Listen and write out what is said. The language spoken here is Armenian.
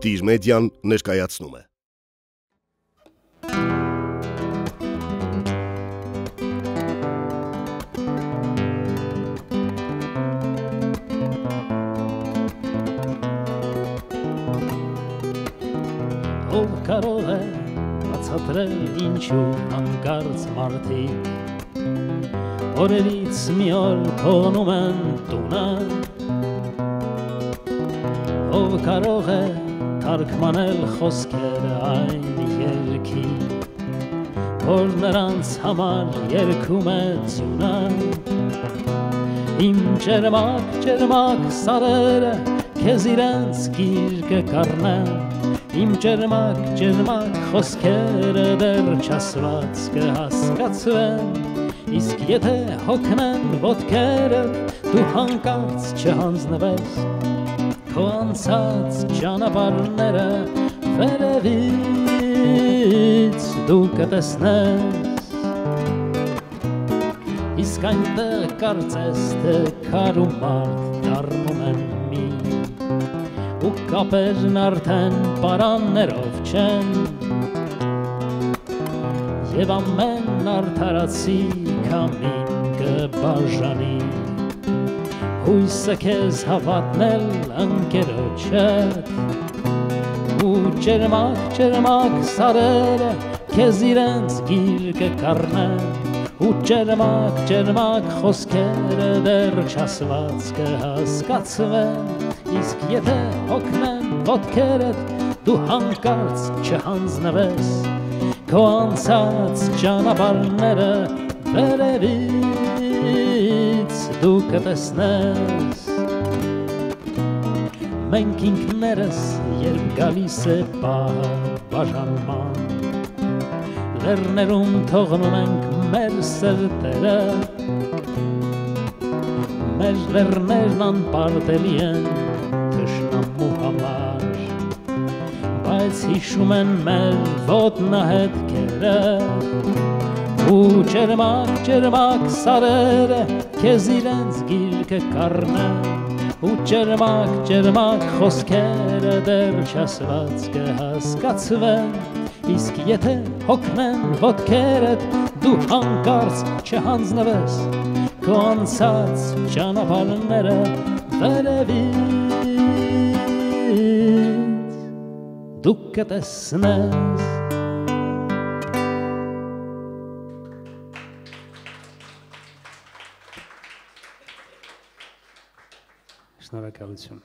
Տիր մեդիան ներկայացնում է։ Ով կարող է բացատրել ինչու հանկարծ մարդիկ օրերից մի օր թողնում են տունը, ով կարող է թարգմանել խոսքերը այն երգի, որ նրանց համար երգում է ձյունը, իմ ջերմակ սարերը քեզ իրենց գիրկը կառնեն, իմ ջերմակ խոսքերը դեռ չասված կհասկացվեն, իսկ եթե հոգնեն ոտքերդ, դու հանկարծ չհանձնվես, քո անցած ճանապարհները վերևից դու կտեսնես, իսկ այնտեղ կարծես թե քար ու մարդ դառնում են մի, ու կապերն արդեն պարաններով չեն, և ամեն արդարացի քամին կբաժանի, հույսը քեզ հավատնել ընկերոջդ, ու ջերմակ սարերը քեզ իրենց գիրկը կառնեն, ու ջերմակ խոսքերը դեռ չասված կհասկացվեն, իսկ եթե հոգնեն ոտքերդ, դու հանկարծ չհանձնվես, քո անցած ճանապարհները վերևից դու կտեսնես, մենք ինքներս երբ գալիս է պահը բաժանման, լեռներում թողնում ենք մեր սրտերը, մեր լեռներն անպարտելի են թշնամու համար, բայց հիշում են մեր ոտնահետքերը, ու ջերմակ սարերը քեզ իրենց գիրկը կառնեն, ու ջերմակ խոսքերը դեռ չասված կհասկացվեն, իսկ եթե հոգնեն ոտքերդ, դու հանկարծ չհանձնվես, քո անցած ճանապարհները վերևից դու կտեսնես։ Շնորհակալություն։